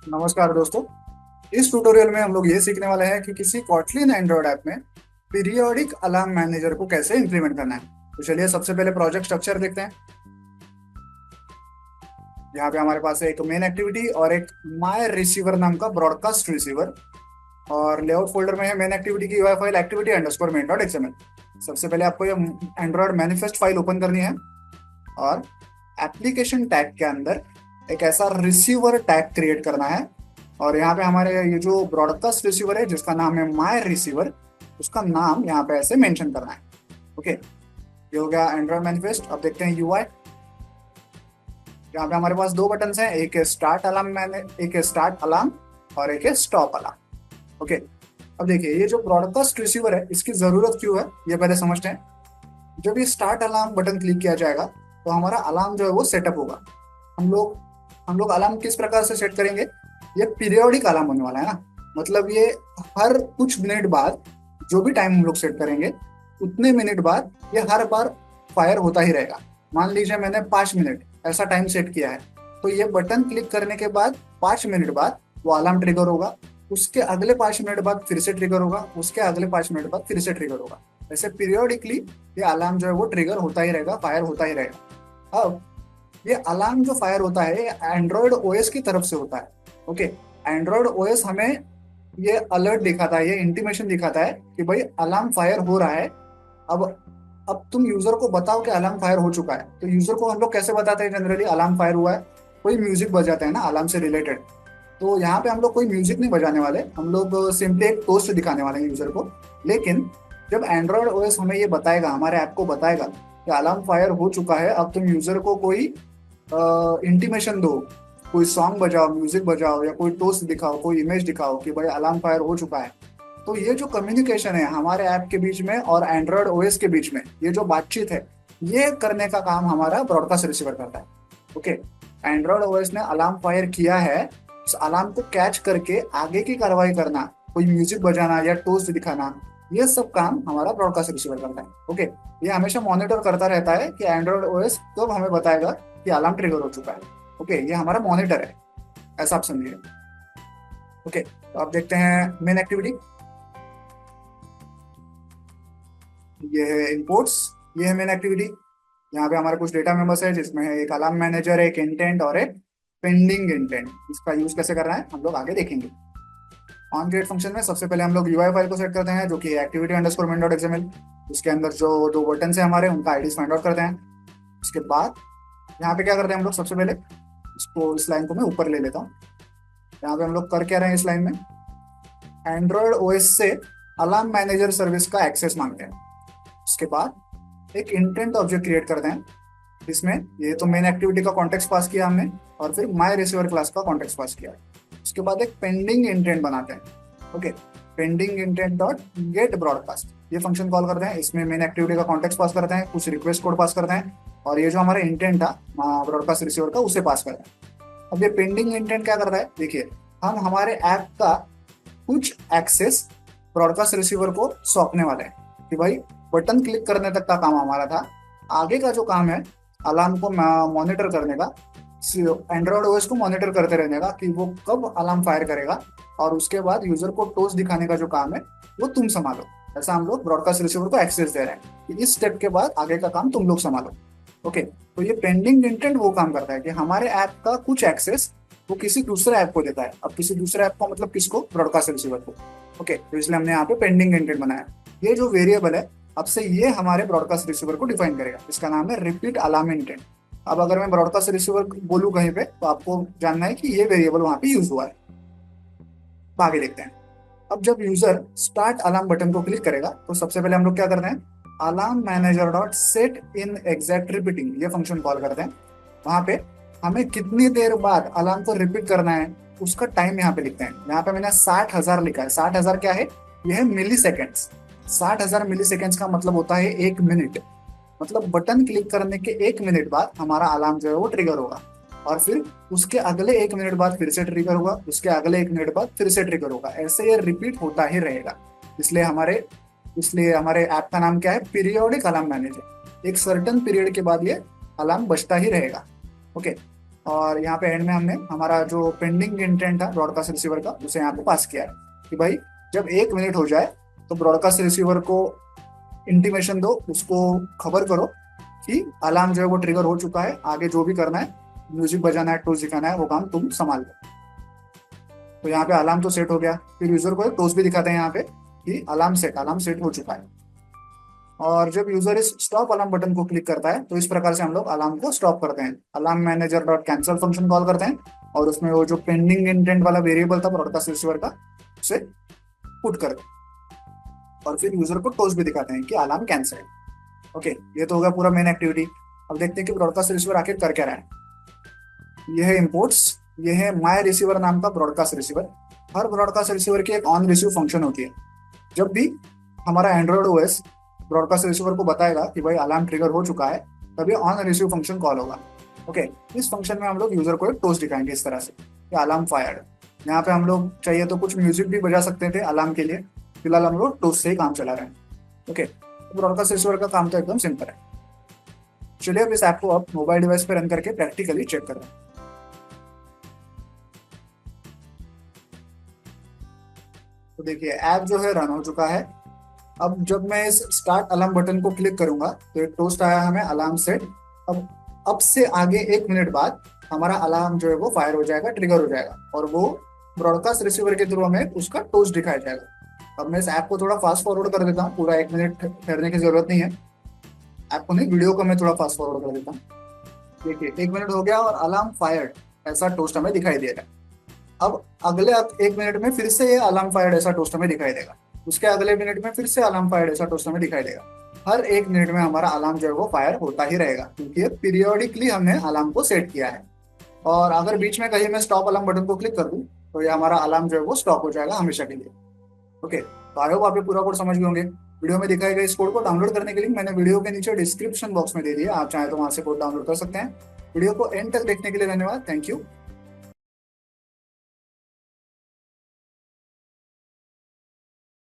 नमस्कार दोस्तों। इस ट्यूटोरियल में हम लोग ये सीखने वाले हैं कि किसी कॉटलिन एंड्रॉयड ऐप में पीरियोडिक अलार्म मैनेजर को कैसे इंप्लीमेंट करना है। तो चलिए सबसे पहले प्रोजेक्ट स्ट्रक्चर देखते हैं। यहाँ पे हमारे पास है एक मेन एक्टिविटी और एक माय रिसीवर नाम का ब्रॉडकास्ट रिसीवर, और लेआउट फोल्डर में है मेन एक्टिविटी की UI file activity underscore main dot XML। सबसे पहले आपको ये एंड्रॉयड मैनिफेस्ट फाइल ओपन करनी है और एप्लीकेशन टैग के अंदर एक ऐसा रिसीवर टैग क्रिएट करना है। और यहाँ पे हमारे ये जो ब्रॉडकास्ट रिसीवर है जिसका नाम है माय रिसीवर, उसका नाम यहाँ पे ऐसे मेंशन करना है। ओके, ये हो गया एंड्रॉयड मैनिफेस्ट। अब देखते हैं UI। यहाँ पे हमारे पास दो बटन हैं, एक है स्टार्ट अलार्म एक है स्टार्ट अलार्म और एक है स्टॉप अलार्म। ओके, अब देखिए ये जो ब्रॉडकास्ट रिसीवर है इसकी जरूरत क्यों है ये पहले समझते हैं। जब ये स्टार्ट अलार्म बटन क्लिक किया जाएगा तो हमारा अलार्म जो है वो सेटअप होगा। हम लोग अलार्म किस प्रकार से सेट करेंगे, ये पीरियोडिक अलार्म होने वाला है ना। मतलब ये हर कुछ मिनट बाद, जो भी टाइम हम लोग सेट करेंगे उतने मिनट बाद ये हर बार फायर होता ही रहेगा। मान लीजिए मैंने 5 मिनट ऐसा टाइम सेट किया है, तो ये बटन क्लिक करने के बाद 5 मिनट बाद वो अलार्म ट्रिगर होगा, उसके अगले 5 मिनट बाद फिर से ट्रिगर होगा, उसके अगले 5 मिनट बाद फिर से ट्रिगर होगा। ऐसे पीरियोडिकली ये अलार्म जो है वो ट्रिगर होता ही रहेगा, फायर होता ही रहेगा। अब ये अलार्म जो फायर होता है ये एंड्रॉयड ओएस की तरफ से होता है। ओके, एंड्रॉयड ओएस हमें ये अलर्ट दिखाता है, ये इंटीमेशन दिखाता है कि भाई अलार्म फायर हो रहा है। अब अब तुम यूजर को बताओ कि अलार्म फायर हो चुका है। तो यूजर को हम लोग कैसे बताते हैं, जनरली अलार्म फायर हुआ है कोई म्यूजिक बजाते हैं ना अलार्म से रिलेटेड। तो यहाँ पे हम लोग कोई म्यूजिक नहीं बजाने वाले, हम लोग सिंपली एक टोस्ट दिखाने वाले हैं यूजर को। लेकिन जब एंड्रॉयड ओएस हमें ये बताएगा, हमारे ऐप को बताएगा कि अलार्म फायर हो चुका है, अब तुम यूजर को कोई इंटीमेशन दो, कोई सॉन्ग बजाओ, म्यूजिक बजाओ या कोई टोस्ट दिखाओ, कोई इमेज दिखाओ कि भाई अलार्म फायर हो चुका है। तो ये जो कम्युनिकेशन है हमारे ऐप के बीच में और एंड्रॉयड ओएस के बीच में, ये जो बातचीत है ये करने का काम हमारा ब्रॉडकास्ट रिसीवर करता है। ओके, एंड्रॉयड ओएस ने अलार्म फायर किया है, उस अलार्म को कैच करके आगे की कार्रवाई करना, कोई म्यूजिक बजाना या टोस्ट दिखाना, ये सब काम हमारा ब्रॉडकास्ट रिसीवर करता है। ओके, ये हमेशा मॉनिटर करता रहता है कि एंड्रॉयड ओएस कब हमें बताएगा कि अलार्म ट्रिगर हो चुका है। ओके, ये हमारा मॉनिटर है, ऐसा आप समझिए। ओके, तो आप देखते हैं मेन एक्टिविटी, ये है इंपोर्ट्स, ये है मेन एक्टिविटी। यहाँ पे हमारे कुछ डेटा मेंबर्स है जिसमें है एक अलार्म मैनेजर, एक इंटेंट और एक पेंडिंग इंटेंट। इसका यूज कैसे करना है हम लोग आगे देखेंगे। ऑन क्रिएट फंक्शन में सबसे पहले हम लोग UI फाइल को सेट करते हैं जो कि activity underscore main dot XML। उसके अंदर जो दो बटन है हमारे उनका आईडी फाइंड आउट करते हैं। उसके बाद यहाँ पे क्या करते हैं हम लोग, सबसे पहले इसको, इस लाइन को मैं ऊपर ले लेता हूँ। यहाँ पे हम लोग कर क्या रहे हैं, इस लाइन में एंड्रॉयड ओएस से अलार्म मैनेजर सर्विस का एक्सेस मांगते हैं। उसके बाद एक इंटेंट ऑब्जेक्ट क्रिएट करते हैं, इसमें ये तो मेन एक्टिविटी का कॉन्टेक्स्ट पास किया हमने और फिर माय रिसीवर क्लास का कॉन्टेक्स्ट पास किया। उसके बाद एक पेंडिंग इंटेंट बनाते हैं। Okay, pending intent dot gate broadcast, ये फंक्शन कॉल करते हैं। इसमें मेन एक्टिविटी का कॉन्टेक्स्ट पास करते हैं, कुछ रिक्वेस्ट कोड पास करते हैं और ये जो हमारा इंटेंट था ब्रॉडकास्ट रिसीवर का उसे पास करते हैं। अब ये पेंडिंग इंटेंट क्या करता है, देखिए हम हमारे ऐप का कुछ एक्सेस ब्रॉडकास्ट रिसीवर को सौंपने वाले हैं कि भाई बटन क्लिक करने तक का काम हमारा था, आगे का जो काम है अलार्म को मॉनिटर करने का, एंड्रॉयड ओएस को मॉनिटर करते रहने का कि वो कब अलार्म फायर करेगा, और उसके बाद यूजर को टोस्ट दिखाने का जो काम है वो तुम संभालो। ऐसा हम लोग ब्रॉडकास्ट रिसीवर को एक्सेस दे रहे हैं कि इस स्टेप के बाद आगे का काम तुम लोग संभालो। ओके, तो ये पेंडिंग इंटेंट वो काम करता है कि हमारे ऐप का कुछ एक्सेस वो किसी दूसरे ऐप को देता है। अब किसी दूसरे ऐप को मतलब किसको, ब्रॉडकास्ट रिसीवर को। ओके, तो इसलिए हमने यहाँ पे पेंडिंग इंटेंट बनाया। ये जो वेरिएबल है अब से ये हमारे ब्रॉडकास्ट रिसीवर को डिफाइन करेगा, इसका नाम है रिपीट अलार्म इंटेंट। अब अगर मैं ब्रॉडकास्ट रिसीवर बोलूँ कहीं पे तो आपको जानना है कि ये वेरिएबल वहां पे यूज हुआ है। तो आगे देखते हैं। अब जब यूजर स्टार्ट अलार्म बटन को क्लिक करेगा तो सबसे पहले हम लोग क्या करते हैं, alarm manager dot set in exact repeating, ये फंक्शन कॉल करते हैं। वहां पे हमें कितनी देर बाद अलार्म को रिपीट करना है उसका टाइम यहाँ पे लिखते हैं। यहाँ पे मैंने 60,000 लिखा है। 60,000 क्या है, यह है मिली सेकेंड्स। 60,000 मिली सेकेंड्स का मतलब होता है 1 मिनट। मतलब बटन क्लिक करने के 1 मिनट बाद हमारा अलार्म जो है वो ट्रिगर होगा, और फिर उसके अगले 1 मिनट बाद फिर से ट्रिगर होगा, उसके अगले 1 मिनट बाद फिर से ट्रिगर होगा। ऐसे ये रिपीट होता ही रहेगा। इसलिए हमारे ऐप का नाम क्या है, पीरियोडिक अलार्म मैनेजर। एक सर्टन पीरियड के बाद ये अलार्म बजता ही रहेगा। ओके, और यहाँ पे एंड में हमने हमारा जो पेंडिंग इंटेंट था ब्रॉडकास्ट रिसीवर का उसे यहाँ पे पास किया है कि भाई जब 1 मिनट हो जाए तो ब्रॉडकास्ट रिसीवर को इंटीमेशन दो, उसको खबर करो कि अलार्म जो है वो ट्रिगर हो चुका है, आगे जो भी करना है, म्यूजिक बजाना है, टोस्ट दिखाना है, वो काम तुम संभाल लो। तो यहाँ पे अलार्म तो सेट हो गया, फिर यूजर को एक टोस्ट भी दिखाते हैं यहाँ पे कि अलार्म सेट हो चुका है। और जब यूजर इस स्टॉप अलार्म बटन को क्लिक करता है तो इस प्रकार से हम लोग अलार्म को स्टॉप करते हैं। Alarm manager dot cancel function call करते हैं और उसमें वो जो पेंडिंग इंटेंट वाला वेरिएबल था ब्रॉडकास्ट रिसीवर का उसे पुट करते हैं और फिर यूजर को टोस्ट भी दिखाते हैं कि अलार्म कैंसिल। ओके, ये तो होगा पूरा मेन एक्टिविटी। अब देखते हैं कि ब्रॉडकास्ट रिसीवर आखिर कर क्या रहा है। ये है इम्पोर्ट्स, ये है माय रिसीवर नाम का ब्रॉडकास्ट रिसीवर। हर ब्रॉडकास्ट रिसीवर की एक ऑन रिसीव फंक्शन होती है। जब भी हमारा एंड्रॉइड ओएस ब्रॉडकास्ट रिसीवर को बताएगा कि भाई अलार्म ट्रिगर हो चुका है, तभी ऑन रिसीव फंक्शन कॉल होगा। ओके, इस फंक्शन में हम लोग यूजर को एक टोस्ट दिखाएंगे इस तरह से कि अलार्म फायर्ड। यहाँ पे हम लोग चाहिए तो कुछ म्यूजिक भी बजा सकते थे अलार्म के लिए, फिलहाल हम लोग टोस्ट से ही काम चला रहे हैं। ओके, तो ब्रॉडकास्ट रिसीवर का काम तो एकदम सिंपल है। चलिए अब इस ऐप को आप मोबाइल डिवाइस पे रन करके प्रैक्टिकली चेक कर रहे हैं। तो देखिए ऐप जो है रन हो चुका है। अब जब मैं इस स्टार्ट अलार्म बटन को क्लिक करूंगा तो एक टोस्ट आया हमें अलार्म सेट। अब से आगे 1 मिनट बाद हमारा अलार्म जो है वो फायर हो जाएगा, ट्रिगर हो जाएगा और वो ब्रॉडकास्ट रिसीवर के थ्रू हमें उसका टोस्ट दिखाया जाएगा। अब मैं इस ऐप को थोड़ा फास्ट फॉरवर्ड कर देता हूँ, पूरा 1 मिनट ठहरने की जरूरत नहीं है। ऐप को नहीं, वीडियो को मैं थोड़ा फास्ट फॉरवर्ड कर देता हूँ। देखिए 1 मिनट हो गया और अलार्म फायर्ड ऐसा टोस्ट हमें दिखाई दे रहा है। अब अगले 1 मिनट में फिर से ये अलार्म फायर्ड ऐसा टोस्ट हमें दिखाई देगा, उसके अगले मिनट में फिर से अलार्म फायर्ड ऐसा टोस्ट हमें दिखाई देगा। हर 1 मिनट में हमारा अलार्म जो है वो फायर होता ही रहेगा क्योंकि पीरियोडिकली हमने अलार्म को सेट किया है। और अगर बीच में कहीं मैं स्टॉप अलार्म बटन को क्लिक कर दूं तो ये हमारा अलार्म जो है वो स्टॉप हो जाएगा हमेशा के लिए। ओके, तो आई होप आप ये पूरा कोड समझ गए होंगे। वीडियो में दिखाए गए इस कोड को डाउनलोड करने के लिंक मैंने वीडियो के नीचे डिस्क्रिप्शन बॉक्स में दे दिया, आप चाहें तो वहां से कोड डाउनलोड कर सकते हैं। वीडियो को एंड तक देखने के लिए धन्यवाद, थैंक यू।